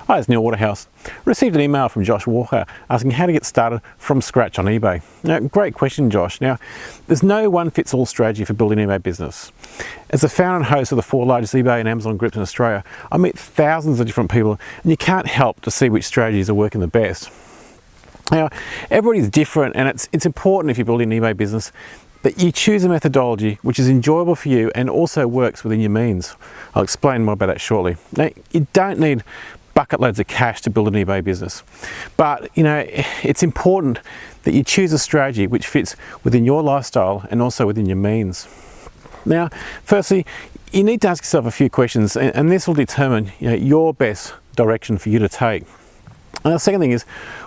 Hi, it's Neil Waterhouse. Received an email from Josh Walker asking how to get started from scratch on eBay. Now, great question, Josh. Now, there's no one-fits-all strategy for building an eBay business. As the founder and host of the 4 largest eBay and Amazon groups in Australia, I meet thousands of different people, and you can't help to see which strategies are working the best. Now, everybody's different, and it's important if you're building an eBay business that you choose a methodology which is enjoyable for you and also works within your means. I'll explain more about that shortly. Now, you don't need bucket loads of cash to build an eBay business, but it's important that you choose a strategy which fits within your lifestyle and also within your means. Now, firstly, you need to ask yourself a few questions, and this will determine your best direction for you to take. And the second thing is,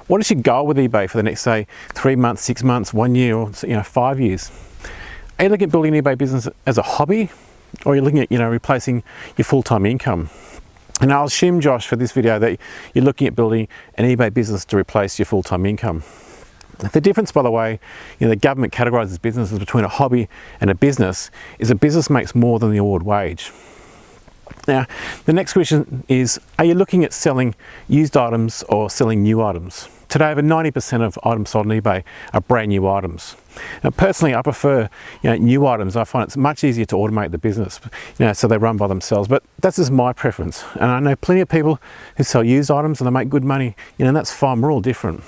what is your goal with eBay for the next, say, 3 months, 6 months, 1 year, or 5 years? Are you looking at building an eBay business as a hobby, or are you looking at replacing your full-time income? And I'll assume, Josh, for this video that you're looking at building an eBay business to replace your full-time income. The difference, by the way, the government categorises businesses between a hobby and a business is a business makes more than the award wage. Now, the next question is, are you looking at selling used items or selling new items? Today, over 90% of items sold on eBay are brand new items. Now, personally, I prefer new items. I find it's much easier to automate the business, so they run by themselves. But that's just my preference. And I know plenty of people who sell used items and they make good money, and that's fine. We're all different.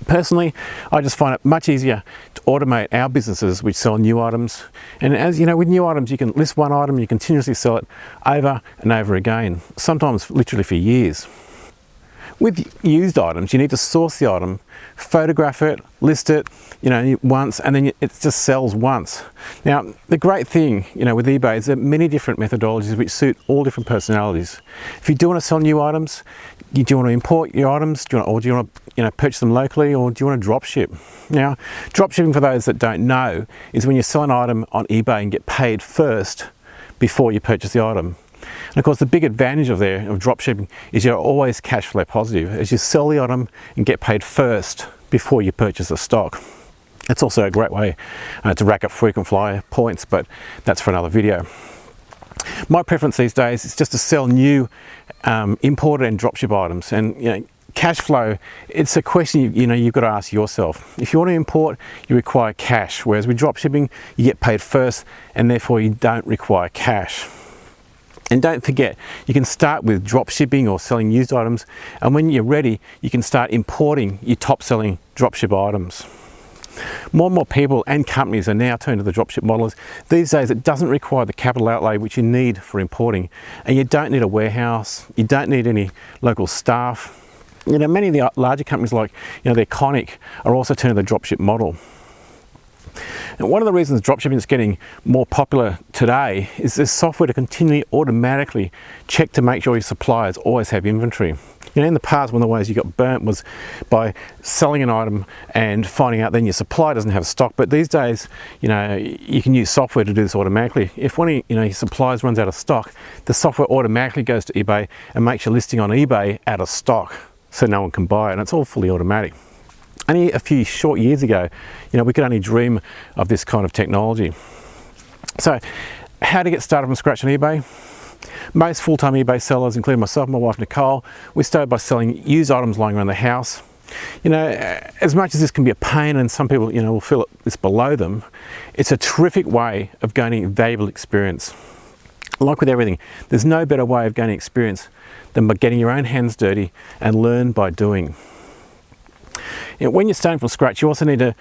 Personally, I just find it much easier to automate our businesses which sell new items. And as you know, with new items, you can list one item, you continuously sell it over and over again, sometimes literally for years. With used items, you need to source the item, photograph it, list it, once, and then it just sells once. Now, the great thing, with eBay is there are many different methodologies which suit all different personalities. If you do want to sell new items, do you want to import your items? Do you want to purchase them locally, or do you want to drop ship? Now, drop shipping, for those that don't know, is when you sell an item on eBay and get paid first before you purchase the item. And of course, the big advantage of dropshipping is you're always cash flow positive as you sell the item and get paid first before you purchase the stock. It's also a great way to rack up frequent flyer points, but that's for another video. My preference these days is just to sell new imported and dropship items. And cash flow, it's a question you've got to ask yourself. If you want to import, you require cash, whereas with dropshipping, you get paid first and therefore you don't require cash. And don't forget, you can start with drop shipping or selling used items, and when you're ready, you can start importing your top-selling dropship items. More and more people and companies are now turning to the dropship models. These days, it doesn't require the capital outlay which you need for importing, and you don't need a warehouse, you don't need any local staff. Many of the larger companies like the Iconic are also turning to the dropship model. And one of the reasons dropshipping is getting more popular today is there's software to continually automatically check to make sure your suppliers always have inventory. In the past, one of the ways you got burnt was by selling an item and finding out then your supplier doesn't have stock. But these days, you can use software to do this automatically. If one of your suppliers runs out of stock, the software automatically goes to eBay and makes your listing on eBay out of stock, so no one can buy it, and it's all fully automatic. Only a few short years ago, we could only dream of this kind of technology. So, how to get started from scratch on eBay? Most full-time eBay sellers, including myself and my wife Nicole, we started by selling used items lying around the house. As much as this can be a pain and some people, will feel it's below them, it's a terrific way of gaining valuable experience. Like with everything, there's no better way of gaining experience than by getting your own hands dirty and learn by doing. When you're starting from scratch, you also need to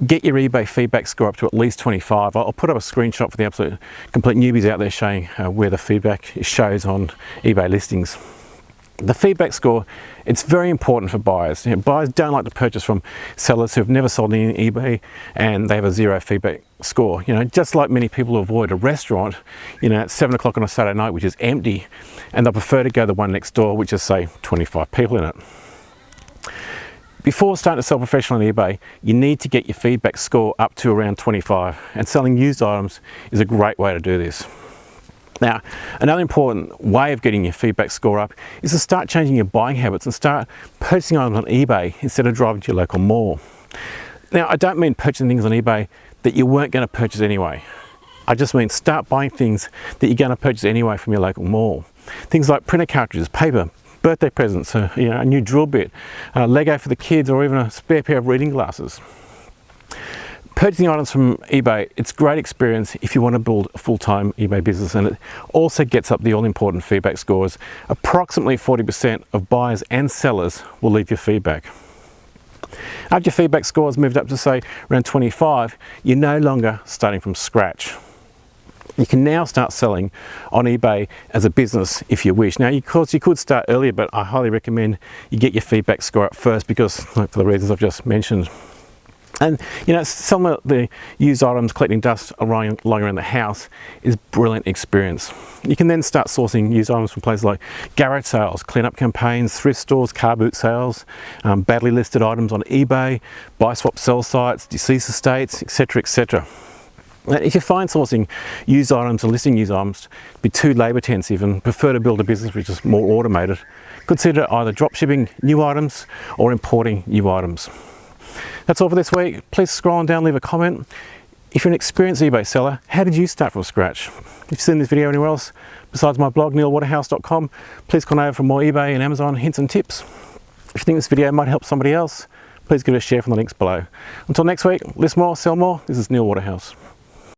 get your eBay feedback score up to at least 25. I'll put up a screenshot for the absolute complete newbies out there showing where the feedback shows on eBay listings. The feedback score, it's very important for buyers. Buyers don't like to purchase from sellers who have never sold any eBay and they have a 0 feedback score. Just like many people who avoid a restaurant, at 7 o'clock on a Saturday night, which is empty, and they'll prefer to go to the one next door, which is, say, 25 people in it. Before starting to sell professionally on eBay, you need to get your feedback score up to around 25, and selling used items is a great way to do this. Now, another important way of getting your feedback score up is to start changing your buying habits and start purchasing items on eBay instead of driving to your local mall. Now, I don't mean purchasing things on eBay that you weren't going to purchase anyway. I just mean start buying things that you're going to purchase anyway from your local mall. Things like printer cartridges, paper, birthday presents, a new drill bit, Lego for the kids, or even a spare pair of reading glasses. Purchasing items from eBay, it's a great experience if you want to build a full-time eBay business, and it also gets up the all-important feedback scores. Approximately 40% of buyers and sellers will leave your feedback. After your feedback score has moved up to, say, around 25, you're no longer starting from scratch. You can now start selling on eBay as a business if you wish. Now, you could start earlier, but I highly recommend you get your feedback score up first because, for the reasons I've just mentioned. And some of the used items, collecting dust lying around the house is a brilliant experience. You can then start sourcing used items from places like garage sales, clean-up campaigns, thrift stores, car boot sales, badly listed items on eBay, buy, swap, sell sites, deceased estates, etc., etc. Now, if you find sourcing used items or listing used items to be too labour intensive and prefer to build a business which is more automated, consider either drop shipping new items or importing new items. That's all for this week. Please scroll on down, leave a comment. If you're an experienced eBay seller, how did you start from scratch? If you've seen this video anywhere else besides my blog, neilwaterhouse.com, please come over for more eBay and Amazon hints and tips. If you think this video might help somebody else, please give it a share from the links below. Until next week, list more, sell more. This is Neil Waterhouse.